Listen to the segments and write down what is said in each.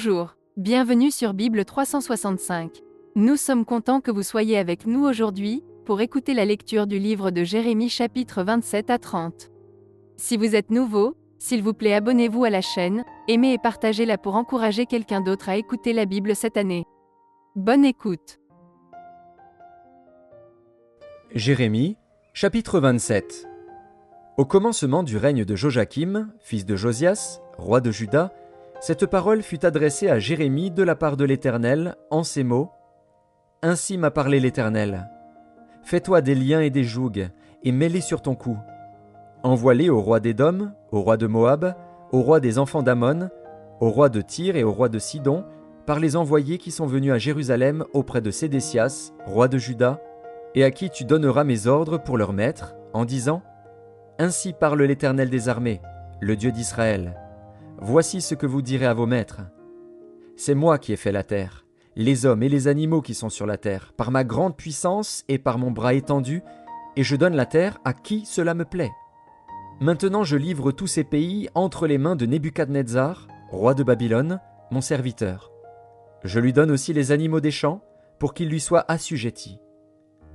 Bonjour, bienvenue sur Bible 365. Nous sommes contents que vous soyez avec nous aujourd'hui, pour écouter la lecture du livre de Jérémie chapitres 27 à 30. Si vous êtes nouveau, s'il vous plaît abonnez-vous à la chaîne, aimez et partagez-la pour encourager quelqu'un d'autre à écouter la Bible cette année. Bonne écoute. Jérémie, chapitre 27. Au commencement du règne de Joachim, fils de Josias, roi de Juda, cette parole fut adressée à Jérémie de la part de l'Éternel, en ces mots. « Ainsi m'a parlé l'Éternel. Fais-toi des liens et des jougs, et mets-les sur ton cou. Envoie-les au roi d'Édom, au roi de Moab, au roi des enfants d'Ammon, au roi de Tyr et au roi de Sidon, par les envoyés qui sont venus à Jérusalem auprès de Sédécias, roi de Juda, et à qui tu donneras mes ordres pour leur maître, en disant « Ainsi parle l'Éternel des armées, le Dieu d'Israël. Voici ce que vous direz à vos maîtres. C'est moi qui ai fait la terre, les hommes et les animaux qui sont sur la terre, par ma grande puissance et par mon bras étendu, et je donne la terre à qui cela me plaît. Maintenant je livre tous ces pays entre les mains de Nebuchadnezzar, roi de Babylone, mon serviteur. Je lui donne aussi les animaux des champs, pour qu'ils lui soient assujettis.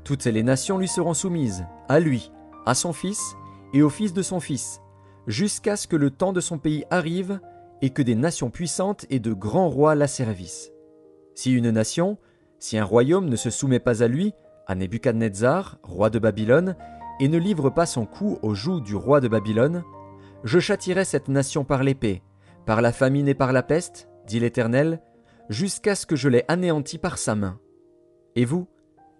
Toutes les nations lui seront soumises, à lui, à son fils et au fils de son fils, jusqu'à ce que le temps de son pays arrive et que des nations puissantes et de grands rois l'asservissent. Si une nation, si un royaume ne se soumet pas à lui, à Nebuchadnezzar, roi de Babylone, et ne livre pas son cou au joug du roi de Babylone, je châtierai cette nation par l'épée, par la famine et par la peste, dit l'Éternel, jusqu'à ce que je l'ai anéanti par sa main. Et vous,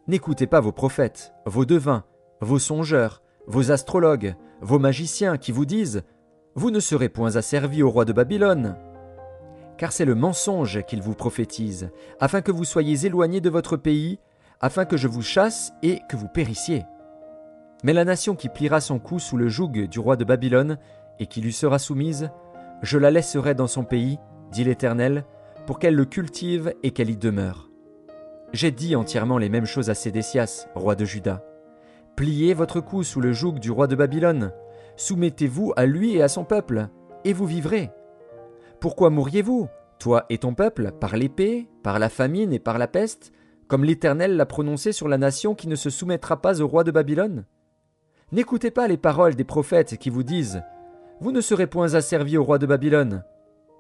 n'écoutez pas vos prophètes, vos devins, vos songeurs, vos astrologues, vos magiciens qui vous disent « Vous ne serez point asservis au roi de Babylone ». Car c'est le mensonge qu'ils vous prophétisent, afin que vous soyez éloignés de votre pays, afin que je vous chasse et que vous périssiez. Mais la nation qui pliera son cou sous le joug du roi de Babylone et qui lui sera soumise, je la laisserai dans son pays, dit l'Éternel, pour qu'elle le cultive et qu'elle y demeure. J'ai dit entièrement les mêmes choses à Sédécias, roi de Juda. Pliez votre cou sous le joug du roi de Babylone, soumettez-vous à lui et à son peuple, et vous vivrez. Pourquoi mourriez-vous, toi et ton peuple, par l'épée, par la famine et par la peste, comme l'Éternel l'a prononcé sur la nation qui ne se soumettra pas au roi de Babylone? N'écoutez pas les paroles des prophètes qui vous disent « Vous ne serez point asservis au roi de Babylone »,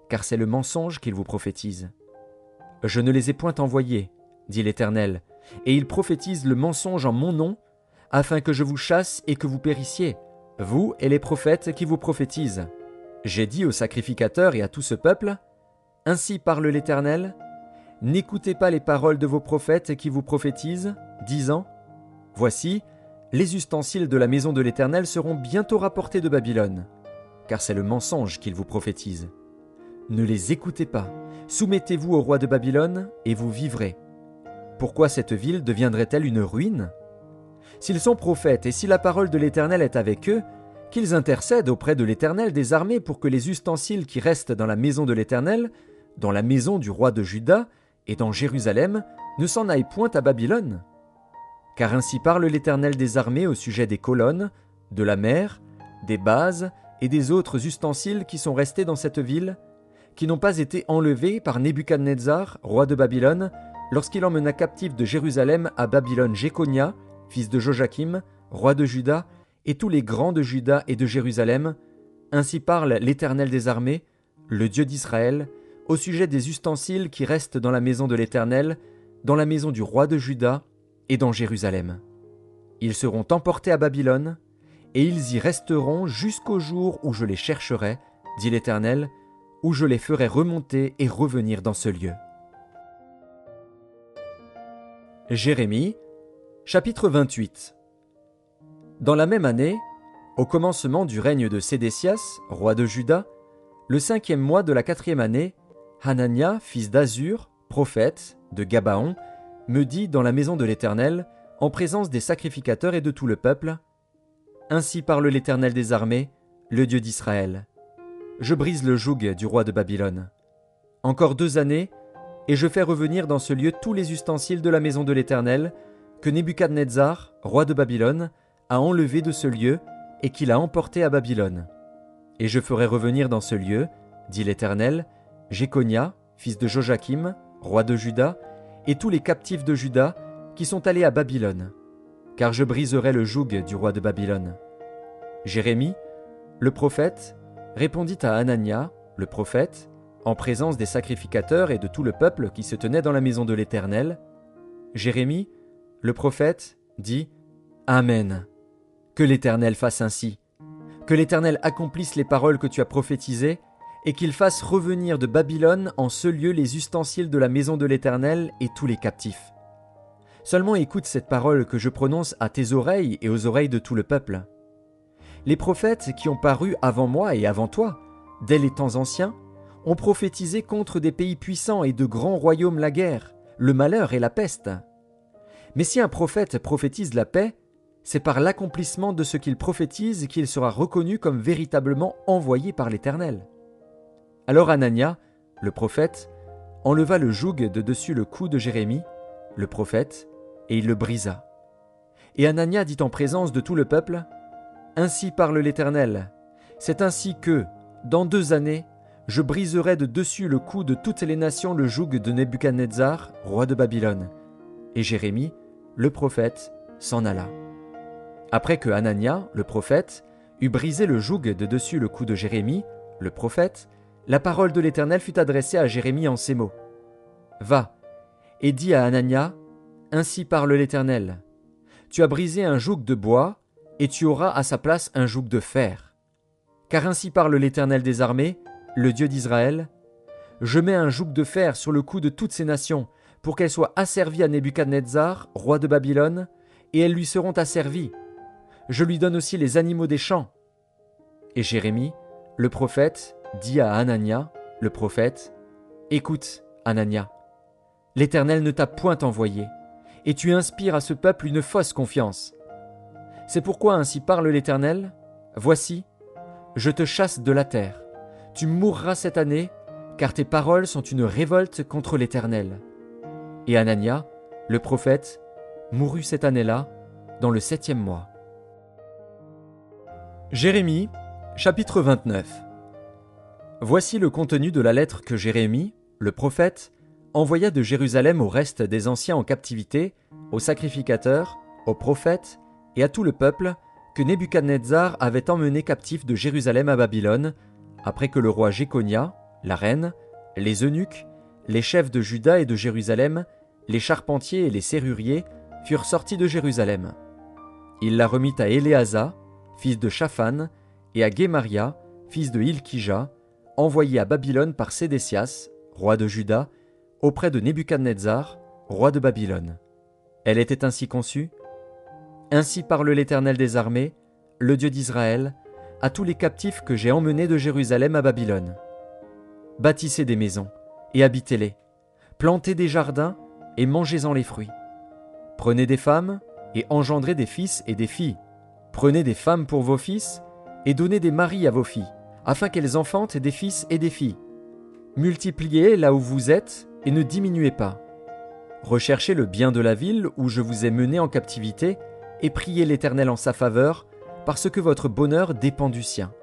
car c'est le mensonge qu'ils vous prophétisent. Je ne les ai point envoyés, dit l'Éternel, et ils prophétisent le mensonge en mon nom, afin que je vous chasse et que vous périssiez, vous et les prophètes qui vous prophétisent. J'ai dit aux sacrificateurs et à tout ce peuple, « Ainsi parle l'Éternel, n'écoutez pas les paroles de vos prophètes qui vous prophétisent, disant, « Voici, les ustensiles de la maison de l'Éternel seront bientôt rapportés de Babylone, car c'est le mensonge qu'ils vous prophétisent. Ne les écoutez pas, soumettez-vous au roi de Babylone et vous vivrez. Pourquoi cette ville deviendrait-elle une ruine ? S'ils sont prophètes et si la parole de l'Éternel est avec eux, qu'ils intercèdent auprès de l'Éternel des armées pour que les ustensiles qui restent dans la maison de l'Éternel, dans la maison du roi de Juda et dans Jérusalem, ne s'en aillent point à Babylone. Car ainsi parle l'Éternel des armées au sujet des colonnes, de la mer, des bases et des autres ustensiles qui sont restés dans cette ville, qui n'ont pas été enlevés par Nebuchadnezzar, roi de Babylone, lorsqu'il emmena captif de Jérusalem à Babylone Jéconia, fils de Joachim, roi de Juda, et tous les grands de Juda et de Jérusalem, ainsi parle l'Éternel des armées, le Dieu d'Israël, au sujet des ustensiles qui restent dans la maison de l'Éternel, dans la maison du roi de Juda et dans Jérusalem. Ils seront emportés à Babylone, et ils y resteront jusqu'au jour où je les chercherai, dit l'Éternel, où je les ferai remonter et revenir dans ce lieu. Jérémie, chapitre 28. Dans la même année, au commencement du règne de Sédécias, roi de Juda, le 5e mois de la 4e année, Hanania, fils d'Azur, prophète, de Gabaon, me dit dans la maison de l'Éternel, en présence des sacrificateurs et de tout le peuple, « Ainsi parle l'Éternel des armées, le Dieu d'Israël. Je brise le joug du roi de Babylone. Encore 2 années, et je fais revenir dans ce lieu tous les ustensiles de la maison de l'Éternel, que Nebuchadnezzar, roi de Babylone, a enlevé de ce lieu et qu'il a emporté à Babylone. Et je ferai revenir dans ce lieu, dit l'Éternel, Jéconia, fils de Joachim, roi de Juda, et tous les captifs de Juda qui sont allés à Babylone, car je briserai le joug du roi de Babylone. » Jérémie, le prophète, répondit à Hanania, le prophète, en présence des sacrificateurs et de tout le peuple qui se tenait dans la maison de l'Éternel. Jérémie, le prophète, dit « Amen. Que l'Éternel fasse ainsi. Que l'Éternel accomplisse les paroles que tu as prophétisées, et qu'il fasse revenir de Babylone en ce lieu les ustensiles de la maison de l'Éternel et tous les captifs. Seulement écoute cette parole que je prononce à tes oreilles et aux oreilles de tout le peuple. Les prophètes qui ont paru avant moi et avant toi, dès les temps anciens, ont prophétisé contre des pays puissants et de grands royaumes la guerre, le malheur et la peste. Mais si un prophète prophétise la paix, c'est par l'accomplissement de ce qu'il prophétise qu'il sera reconnu comme véritablement envoyé par l'Éternel. » Alors Hanania, le prophète, enleva le joug de dessus le cou de Jérémie, le prophète, et il le brisa. Et Hanania dit en présence de tout le peuple, « Ainsi parle l'Éternel, c'est ainsi que, dans 2 années, je briserai de dessus le cou de toutes les nations le joug de Nebuchadnezzar, roi de Babylone. » Et Jérémie, le prophète, s'en alla. Après que Hanania, le prophète, eut brisé le joug de dessus le cou de Jérémie, le prophète, la parole de l'Éternel fut adressée à Jérémie en ces mots. « Va, et dis à Hanania, ainsi parle l'Éternel. Tu as brisé un joug de bois, et tu auras à sa place un joug de fer. Car ainsi parle l'Éternel des armées, le Dieu d'Israël. Je mets un joug de fer sur le cou de toutes ces nations, pour qu'elles soient asservies à Nebuchadnezzar, roi de Babylone, et elles lui seront asservies. Je lui donne aussi les animaux des champs. » Et Jérémie, le prophète, dit à Hanania, le prophète, « Écoute, Hanania, l'Éternel ne t'a point envoyé, et tu inspires à ce peuple une fausse confiance. C'est pourquoi ainsi parle l'Éternel, voici, je te chasse de la terre, tu mourras cette année, car tes paroles sont une révolte contre l'Éternel. » Et Hanania, le prophète, mourut cette année-là, dans le 7e mois. Jérémie, chapitre 29. Voici le contenu de la lettre que Jérémie, le prophète, envoya de Jérusalem au reste des anciens en captivité, aux sacrificateurs, aux prophètes et à tout le peuple que Nebuchadnezzar avait emmené captif de Jérusalem à Babylone, après que le roi Jéconia, la reine, les eunuques, les chefs de Juda et de Jérusalem, les charpentiers et les serruriers furent sortis de Jérusalem. Il la remit à Éléasa, fils de Shaphan, et à Guémaria, fils de Hilkija, envoyés à Babylone par Sédécias, roi de Juda, auprès de Nebuchadnezzar, roi de Babylone. Elle était ainsi conçue. Ainsi parle l'Éternel des armées, le Dieu d'Israël, à tous les captifs que j'ai emmenés de Jérusalem à Babylone. Bâtissez des maisons, et habitez-les. Plantez des jardins, et mangez-en les fruits. Prenez des femmes, et engendrez des fils et des filles. Prenez des femmes pour vos fils, et donnez des maris à vos filles, afin qu'elles enfantent des fils et des filles. Multipliez là où vous êtes, et ne diminuez pas. Recherchez le bien de la ville où je vous ai mené en captivité, et priez l'Éternel en sa faveur, parce que votre bonheur dépend du sien.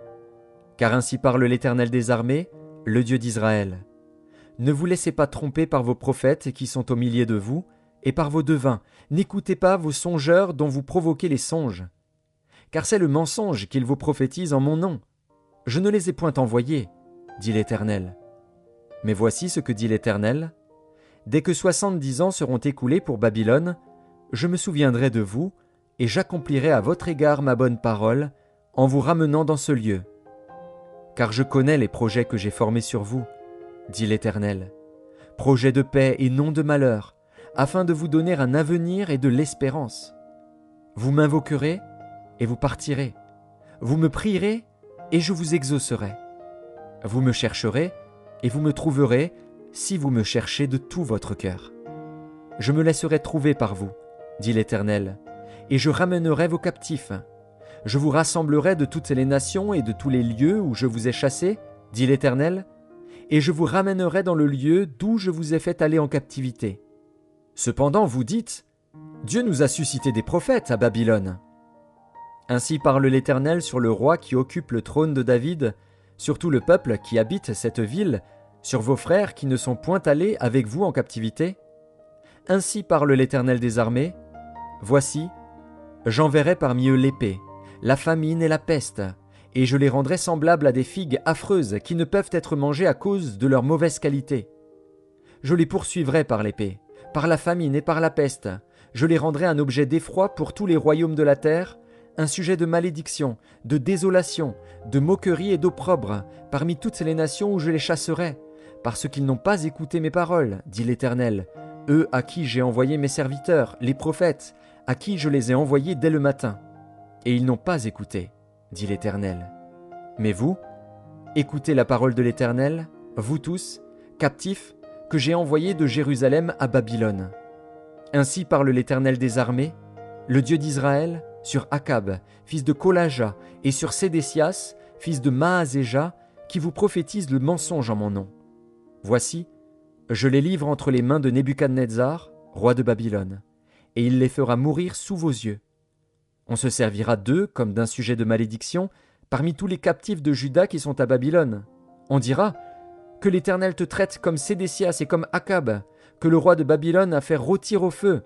Car ainsi parle l'Éternel des armées, le Dieu d'Israël. Ne vous laissez pas tromper par vos prophètes qui sont au milieu de vous, et par vos devins. N'écoutez pas vos songeurs dont vous provoquez les songes. Car c'est le mensonge qu'ils vous prophétisent en mon nom. Je ne les ai point envoyés, dit l'Éternel. Mais voici ce que dit l'Éternel. Dès que 70 ans seront écoulés pour Babylone, je me souviendrai de vous, et j'accomplirai à votre égard ma bonne parole, en vous ramenant dans ce lieu. Car je connais les projets que j'ai formés sur vous, dit l'Éternel, projets de paix et non de malheur, afin de vous donner un avenir et de l'espérance. Vous m'invoquerez, et vous partirez. Vous me prierez, et je vous exaucerai. Vous me chercherez, et vous me trouverez, si vous me cherchez de tout votre cœur. Je me laisserai trouver par vous, dit l'Éternel, et je ramènerai vos captifs. Je vous rassemblerai de toutes les nations et de tous les lieux où je vous ai chassés, dit l'Éternel, et je vous ramènerai dans le lieu d'où je vous ai fait aller en captivité. Cependant, vous dites, Dieu nous a suscité des prophètes à Babylone. Ainsi parle l'Éternel sur le roi qui occupe le trône de David, sur tout le peuple qui habite cette ville, sur vos frères qui ne sont point allés avec vous en captivité? Ainsi parle l'Éternel des armées. Voici, j'enverrai parmi eux l'épée, la famine et la peste, et je les rendrai semblables à des figues affreuses qui ne peuvent être mangées à cause de leur mauvaise qualité. Je les poursuivrai par l'épée, par la famine et par la peste. Je les rendrai un objet d'effroi pour tous les royaumes de la terre, un sujet de malédiction, de désolation, de moquerie et d'opprobre, parmi toutes les nations où je les chasserai, parce qu'ils n'ont pas écouté mes paroles, dit l'Éternel, eux à qui j'ai envoyé mes serviteurs, les prophètes, à qui je les ai envoyés dès le matin. Et ils n'ont pas écouté, dit l'Éternel. Mais vous, écoutez la parole de l'Éternel, vous tous, captifs, que j'ai envoyés de Jérusalem à Babylone. Ainsi parle l'Éternel des armées, le Dieu d'Israël, sur Akab, fils de Kolaja, et sur Sédécias, fils de Maazéja, qui vous prophétisent le mensonge en mon nom. Voici, je les livre entre les mains de Nebuchadnezzar, roi de Babylone, et il les fera mourir sous vos yeux. On se servira d'eux comme d'un sujet de malédiction parmi tous les captifs de Juda qui sont à Babylone. On dira que l'Éternel te traite comme Sédécias et comme Akab, que le roi de Babylone a fait rôtir au feu.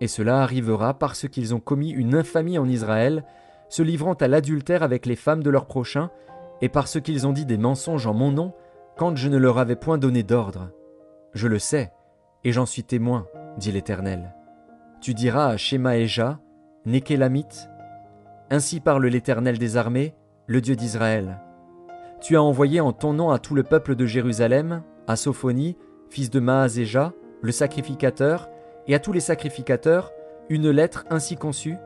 Et cela arrivera parce qu'ils ont commis une infamie en Israël, se livrant à l'adultère avec les femmes de leurs prochains, et parce qu'ils ont dit des mensonges en mon nom, quand je ne leur avais point donné d'ordre. Je le sais, et j'en suis témoin, dit l'Éternel. Tu diras à Shemaéja, Nékélamite, ainsi parle l'Éternel des armées, le Dieu d'Israël. Tu as envoyé en ton nom à tout le peuple de Jérusalem, à Sophonie, fils de Maazéja, le sacrificateur, et à tous les sacrificateurs, une lettre ainsi conçue.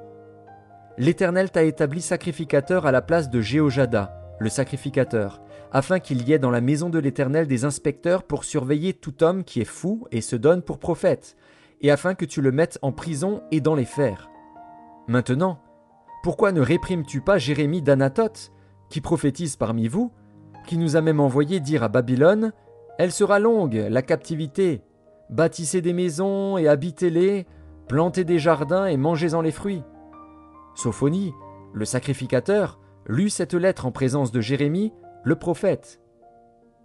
L'Éternel t'a établi sacrificateur à la place de Jéhojada, le sacrificateur, afin qu'il y ait dans la maison de l'Éternel des inspecteurs pour surveiller tout homme qui est fou et se donne pour prophète, et afin que tu le mettes en prison et dans les fers. Maintenant, pourquoi ne réprimes-tu pas Jérémie d'Anathoth, qui prophétise parmi vous, qui nous a même envoyé dire à Babylone, « Elle sera longue, la captivité. Bâtissez des maisons et habitez-les, plantez des jardins et mangez-en les fruits. » Sophonie, le sacrificateur, lut cette lettre en présence de Jérémie, le prophète.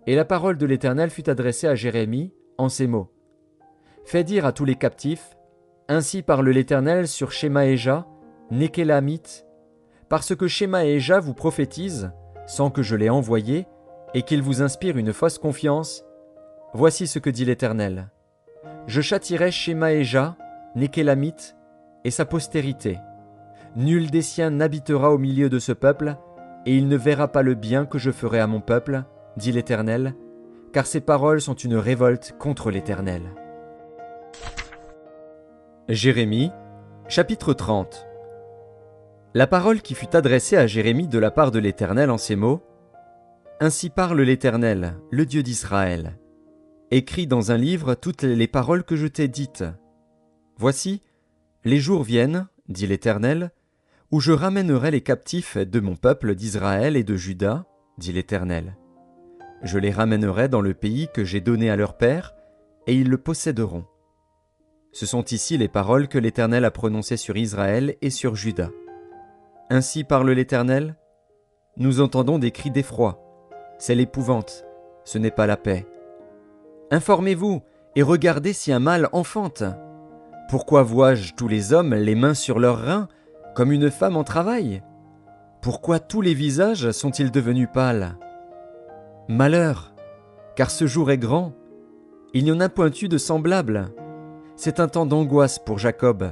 Et la parole de l'Éternel fut adressée à Jérémie en ces mots. « Fais dire à tous les captifs, ainsi parle l'Éternel sur Shemaéja, Nékélamite, parce que Shemaéja vous prophétise, sans que je l'ai envoyé, et qu'il vous inspire une fausse confiance. Voici ce que dit l'Éternel. Je châtierai Shemaéja, Nékélamite, et sa postérité. Nul des siens n'habitera au milieu de ce peuple, et il ne verra pas le bien que je ferai à mon peuple, dit l'Éternel, car ces paroles sont une révolte contre l'Éternel. Jérémie, chapitre 30. La parole qui fut adressée à Jérémie de la part de l'Éternel en ces mots. Ainsi parle l'Éternel, le Dieu d'Israël. Écris dans un livre toutes les paroles que je t'ai dites. Voici, les jours viennent, dit l'Éternel, où je ramènerai les captifs de mon peuple d'Israël et de Juda, dit l'Éternel. Je les ramènerai dans le pays que j'ai donné à leur père, et ils le posséderont. Ce sont ici les paroles que l'Éternel a prononcées sur Israël et sur Juda. Ainsi parle l'Éternel, nous entendons des cris d'effroi. C'est l'épouvante, ce n'est pas la paix. Informez-vous et regardez si un mâle enfante. Pourquoi vois-je tous les hommes les mains sur leurs reins, comme une femme en travail? Pourquoi tous les visages sont-ils devenus pâles? Malheur, car ce jour est grand. Il n'y en a point eu de semblable. C'est un temps d'angoisse pour Jacob,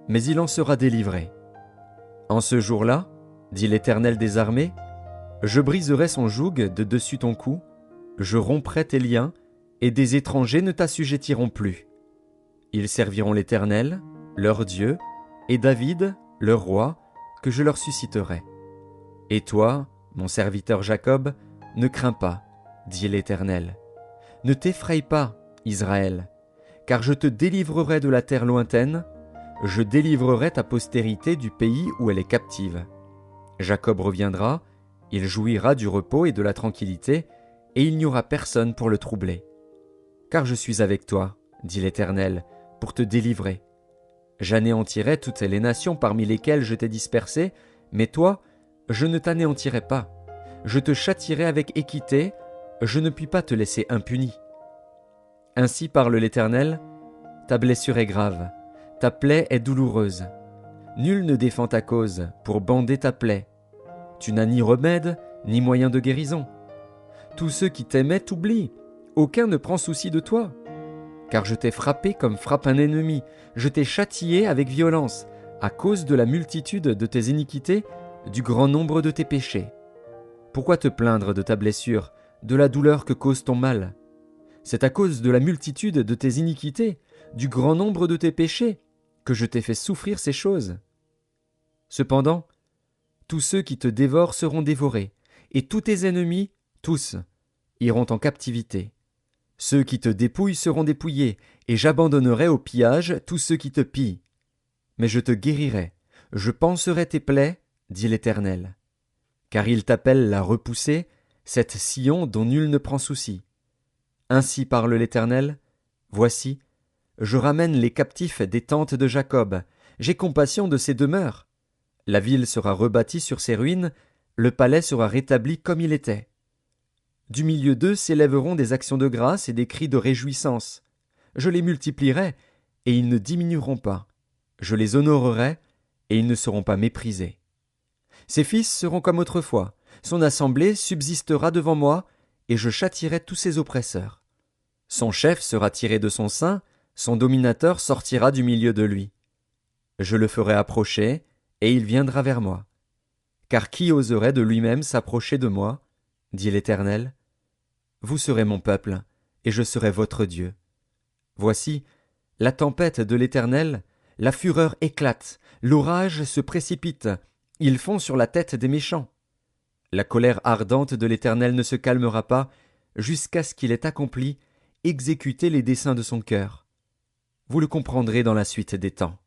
mais il en sera délivré. En ce jour-là, dit l'Éternel des armées, je briserai son joug de dessus ton cou, je romprai tes liens, et des étrangers ne t'assujettiront plus. Ils serviront l'Éternel, leur Dieu, et David, leur roi, que je leur susciterai. Et toi, mon serviteur Jacob, ne crains pas, dit l'Éternel. Ne t'effraie pas, Israël, car je te délivrerai de la terre lointaine, je délivrerai ta postérité du pays où elle est captive. Jacob reviendra, il jouira du repos et de la tranquillité, et il n'y aura personne pour le troubler. Car je suis avec toi, dit l'Éternel, pour te délivrer. J'anéantirai toutes les nations parmi lesquelles je t'ai dispersé, mais toi, je ne t'anéantirai pas. Je te châtierai avec équité, je ne puis pas te laisser impuni. Ainsi parle l'Éternel, ta blessure est grave, ta plaie est douloureuse. Nul ne défend ta cause pour bander ta plaie. Tu n'as ni remède, ni moyen de guérison. Tous ceux qui t'aimaient t'oublient, aucun ne prend souci de toi. Car je t'ai frappé comme frappe un ennemi, je t'ai châtié avec violence, à cause de la multitude de tes iniquités, du grand nombre de tes péchés. Pourquoi te plaindre de ta blessure, de la douleur que cause ton mal? C'est à cause de la multitude de tes iniquités, du grand nombre de tes péchés, que je t'ai fait souffrir ces choses. Cependant, tous ceux qui te dévorent seront dévorés, et tous tes ennemis, tous, iront en captivité. Ceux qui te dépouillent seront dépouillés, et j'abandonnerai au pillage tous ceux qui te pillent. Mais je te guérirai, je panserai tes plaies, dit l'Éternel. Car il t'appelle la repoussée, cette Sion dont nul ne prend souci. Ainsi parle l'Éternel, voici, je ramène les captifs des tentes de Jacob, j'ai compassion de ses demeures. La ville sera rebâtie sur ses ruines, le palais sera rétabli comme il était. Du milieu d'eux s'élèveront des actions de grâce et des cris de réjouissance. Je les multiplierai, et ils ne diminueront pas. Je les honorerai, et ils ne seront pas méprisés. Ses fils seront comme autrefois, son assemblée subsistera devant moi, et je châtierai tous ses oppresseurs. Son chef sera tiré de son sein, son dominateur sortira du milieu de lui. Je le ferai approcher, et il viendra vers moi. Car qui oserait de lui-même s'approcher de moi, dit l'Éternel? Vous serez mon peuple, et je serai votre Dieu. Voici, la tempête de l'Éternel, la fureur éclate, l'orage se précipite, ils font sur la tête des méchants. La colère ardente de l'Éternel ne se calmera pas, jusqu'à ce qu'il ait accompli, exécuté les desseins de son cœur. Vous le comprendrez dans la suite des temps.